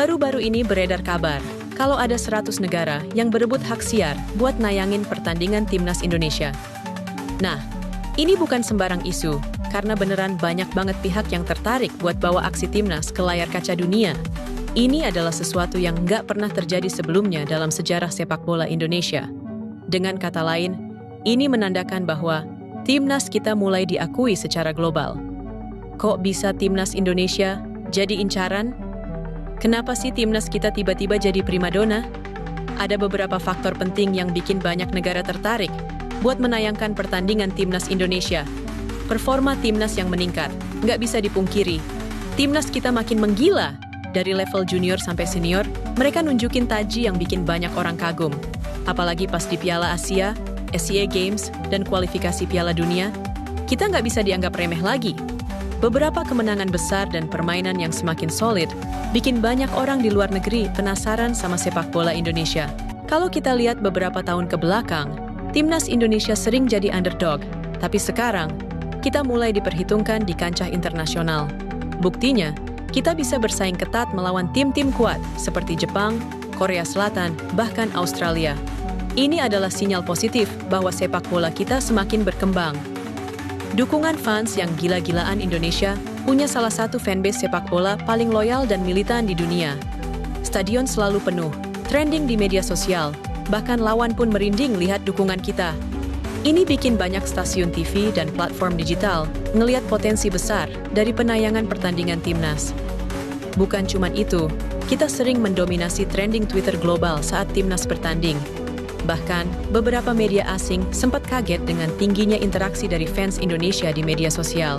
Baru-baru ini beredar kabar kalau ada 100 negara yang berebut hak siar buat nayangin pertandingan timnas Indonesia. Nah, ini bukan sembarang isu, karena beneran banyak banget pihak yang tertarik buat bawa aksi timnas ke layar kaca dunia. Ini adalah sesuatu yang nggak pernah terjadi sebelumnya dalam sejarah sepak bola Indonesia. Dengan kata lain, ini menandakan bahwa timnas kita mulai diakui secara global. Kok bisa timnas Indonesia jadi incaran? Kenapa sih timnas kita tiba-tiba jadi primadona? Ada beberapa faktor penting yang bikin banyak negara tertarik buat menayangkan pertandingan timnas Indonesia. Performa timnas yang meningkat, nggak bisa dipungkiri. Timnas kita makin menggila. Dari level junior sampai senior, mereka nunjukin taji yang bikin banyak orang kagum. Apalagi pas di Piala Asia, SEA Games, dan kualifikasi Piala Dunia, kita nggak bisa dianggap remeh lagi. Beberapa kemenangan besar dan permainan yang semakin solid bikin banyak orang di luar negeri penasaran sama sepak bola Indonesia. Kalau kita lihat beberapa tahun ke belakang, timnas Indonesia sering jadi underdog, tapi sekarang kita mulai diperhitungkan di kancah internasional. Buktinya, kita bisa bersaing ketat melawan tim-tim kuat seperti Jepang, Korea Selatan, bahkan Australia. Ini adalah sinyal positif bahwa sepak bola kita semakin berkembang. Dukungan fans yang gila-gilaan Indonesia punya salah satu fanbase sepak bola paling loyal dan militan di dunia. Stadion selalu penuh, trending di media sosial, bahkan lawan pun merinding lihat dukungan kita. Ini bikin banyak stasiun TV dan platform digital ngelihat potensi besar dari penayangan pertandingan timnas. Bukan cuma itu, kita sering mendominasi trending Twitter global saat timnas bertanding. Bahkan, beberapa media asing sempat kaget dengan tingginya interaksi dari fans Indonesia di media sosial.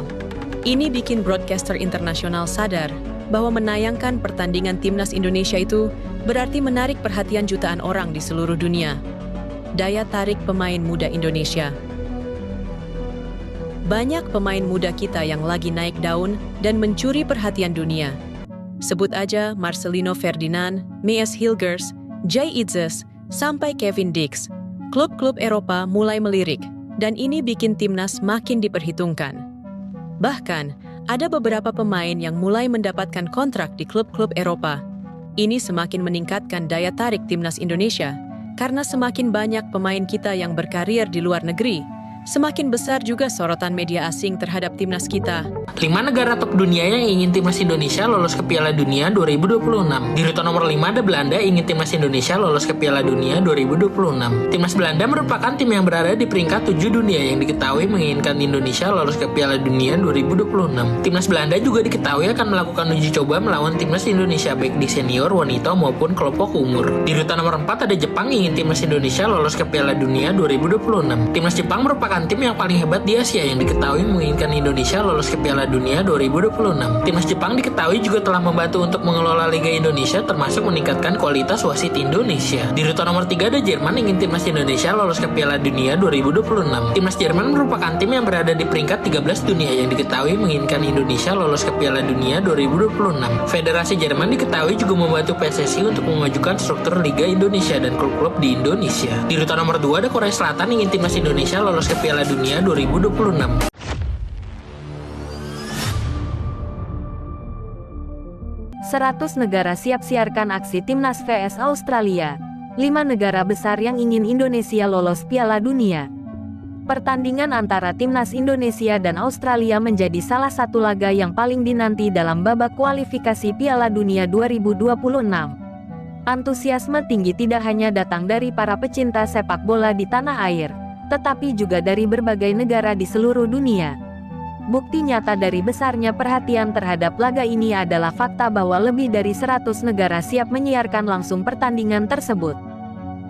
Ini bikin broadcaster internasional sadar bahwa menayangkan pertandingan timnas Indonesia itu berarti menarik perhatian jutaan orang di seluruh dunia. Daya tarik pemain muda Indonesia. Banyak pemain muda kita yang lagi naik daun dan mencuri perhatian dunia. Sebut aja Marcelino Ferdinand, Mees Hilgers, Jay Itzes, sampai Kevin Dix. Klub-klub Eropa mulai melirik, dan ini bikin timnas makin diperhitungkan. Bahkan, ada beberapa pemain yang mulai mendapatkan kontrak di klub-klub Eropa. Ini semakin meningkatkan daya tarik timnas Indonesia, karena semakin banyak pemain kita yang berkarir di luar negeri, semakin besar juga sorotan media asing terhadap timnas kita. 5 negara top dunia yang ingin timnas Indonesia lolos ke Piala Dunia 2026. Di urutan nomor 5 ada Belanda ingin timnas Indonesia lolos ke Piala Dunia 2026. Timnas Belanda merupakan tim yang berada di peringkat 7 dunia yang diketahui menginginkan Indonesia lolos ke Piala Dunia 2026. Timnas Belanda juga diketahui akan melakukan uji coba melawan timnas Indonesia baik di senior, wanita maupun kelompok umur. Di urutan nomor 4 ada Jepang ingin timnas Indonesia lolos ke Piala Dunia 2026. Timnas Jepang merupakan tim yang paling hebat di Asia yang diketahui menginginkan Indonesia lolos ke Piala Dunia 2026. Timnas Jepang diketahui juga telah membantu untuk mengelola Liga Indonesia termasuk meningkatkan kualitas wasit Indonesia. Di urutan nomor 3 ada Jerman ingin timnas Indonesia lolos ke Piala Dunia 2026. Timnas Jerman merupakan tim yang berada di peringkat 13 dunia yang diketahui menginginkan Indonesia lolos ke Piala Dunia 2026. Federasi Jerman diketahui juga membantu PSSI untuk memajukan struktur Liga Indonesia dan klub-klub di Indonesia. Di urutan nomor 2 ada Korea Selatan ingin timnas Indonesia lolos ke Piala Dunia 2026. 100 negara siap siarkan aksi timnas vs Australia. 5 negara besar yang ingin Indonesia lolos Piala Dunia. Pertandingan antara timnas Indonesia dan Australia menjadi salah satu laga yang paling dinanti dalam babak kualifikasi Piala Dunia 2026. Antusiasme tinggi tidak hanya datang dari para pecinta sepak bola di tanah air, tetapi juga dari berbagai negara di seluruh dunia. Bukti nyata dari besarnya perhatian terhadap laga ini adalah fakta bahwa lebih dari 100 negara siap menyiarkan langsung pertandingan tersebut.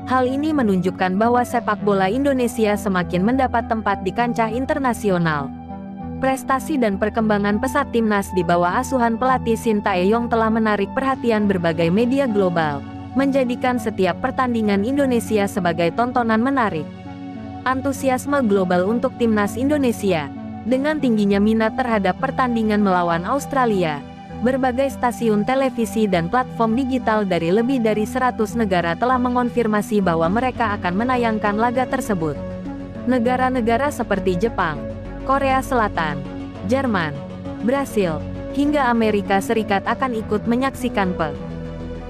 Hal ini menunjukkan bahwa sepak bola Indonesia semakin mendapat tempat di kancah internasional. Prestasi dan perkembangan pesat timnas di bawah asuhan pelatih Sintayong telah menarik perhatian berbagai media global, menjadikan setiap pertandingan Indonesia sebagai tontonan menarik. Antusiasme global untuk timnas Indonesia. Dengan tingginya minat terhadap pertandingan melawan Australia, berbagai stasiun televisi dan platform digital dari lebih dari 100 negara telah mengonfirmasi bahwa mereka akan menayangkan laga tersebut. Negara-negara seperti Jepang, Korea Selatan, Jerman, Brasil, hingga Amerika Serikat akan ikut menyaksikan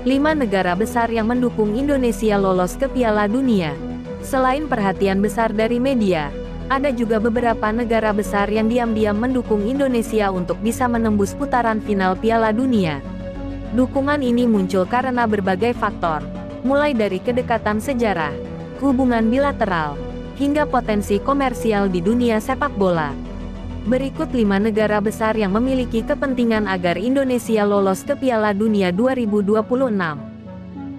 5 negara besar yang mendukung Indonesia lolos ke Piala Dunia. Selain perhatian besar dari media, ada juga beberapa negara besar yang diam-diam mendukung Indonesia untuk bisa menembus putaran final Piala Dunia. Dukungan ini muncul karena berbagai faktor, mulai dari kedekatan sejarah, hubungan bilateral, hingga potensi komersial di dunia sepak bola. Berikut 5 negara besar yang memiliki kepentingan agar Indonesia lolos ke Piala Dunia 2026.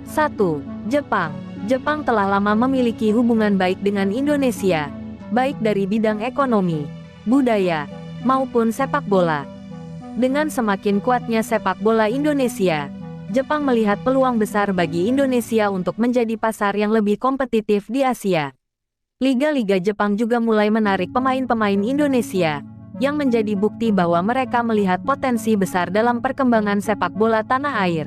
1. Jepang. Jepang telah lama memiliki hubungan baik dengan Indonesia, baik dari bidang ekonomi, budaya, maupun sepak bola. Dengan semakin kuatnya sepak bola Indonesia, Jepang melihat peluang besar bagi Indonesia untuk menjadi pasar yang lebih kompetitif di Asia. Liga-liga Jepang juga mulai menarik pemain-pemain Indonesia, yang menjadi bukti bahwa mereka melihat potensi besar dalam perkembangan sepak bola tanah air.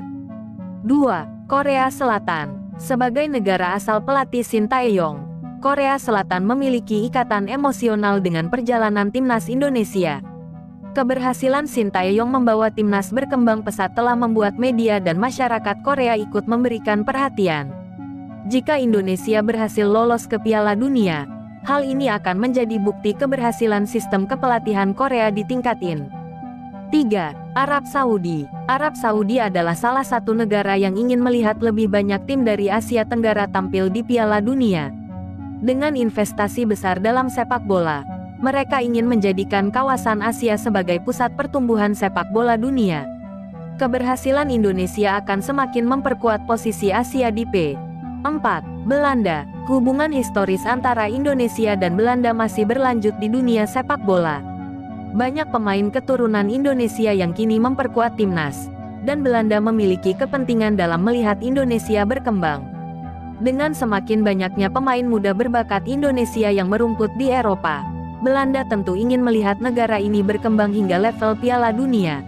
2. Korea Selatan. Sebagai negara asal pelatih Shin Tae-yong, Korea Selatan memiliki ikatan emosional dengan perjalanan timnas Indonesia. Keberhasilan Shin Tae-yong membawa timnas berkembang pesat telah membuat media dan masyarakat Korea ikut memberikan perhatian. Jika Indonesia berhasil lolos ke Piala Dunia, hal ini akan menjadi bukti keberhasilan sistem kepelatihan Korea ditingkatin. 3. Arab Saudi. Arab Saudi adalah salah satu negara yang ingin melihat lebih banyak tim dari Asia Tenggara tampil di Piala Dunia. Dengan investasi besar dalam sepak bola, mereka ingin menjadikan kawasan Asia sebagai pusat pertumbuhan sepak bola dunia. Keberhasilan Indonesia akan semakin memperkuat posisi Asia di P. 4. Belanda. Hubungan historis antara Indonesia dan Belanda masih berlanjut di dunia sepak bola. Banyak pemain keturunan Indonesia yang kini memperkuat timnas, dan Belanda memiliki kepentingan dalam melihat Indonesia berkembang. Dengan semakin banyaknya pemain muda berbakat Indonesia yang merumput di Eropa, Belanda tentu ingin melihat negara ini berkembang hingga level Piala Dunia.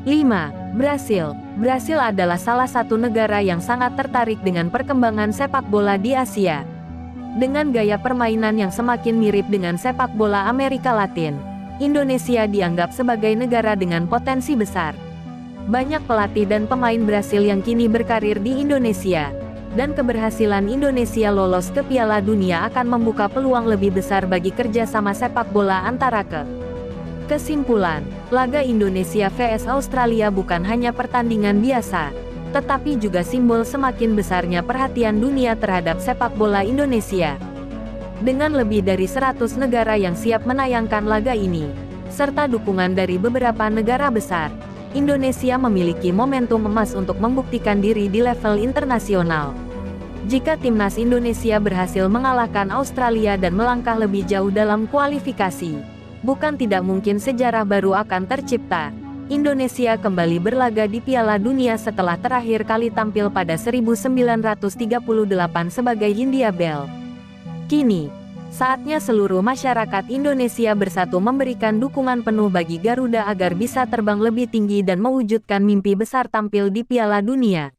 5. Brasil. Brasil adalah salah satu negara yang sangat tertarik dengan perkembangan sepak bola di Asia. Dengan gaya permainan yang semakin mirip dengan sepak bola Amerika Latin, Indonesia dianggap sebagai negara dengan potensi besar. Banyak pelatih dan pemain Brasil yang kini berkarir di Indonesia, dan keberhasilan Indonesia lolos ke Piala Dunia akan membuka peluang lebih besar bagi kerjasama sepak bola antara Kesimpulan, laga Indonesia vs Australia bukan hanya pertandingan biasa, tetapi juga simbol semakin besarnya perhatian dunia terhadap sepak bola Indonesia. Dengan lebih dari 100 negara yang siap menayangkan laga ini, serta dukungan dari beberapa negara besar, Indonesia memiliki momentum emas untuk membuktikan diri di level internasional. Jika timnas Indonesia berhasil mengalahkan Australia dan melangkah lebih jauh dalam kualifikasi, bukan tidak mungkin sejarah baru akan tercipta. Indonesia kembali berlaga di Piala Dunia setelah terakhir kali tampil pada 1938 sebagai Hindia Bell. Kini, saatnya seluruh masyarakat Indonesia bersatu memberikan dukungan penuh bagi Garuda agar bisa terbang lebih tinggi dan mewujudkan mimpi besar tampil di Piala Dunia.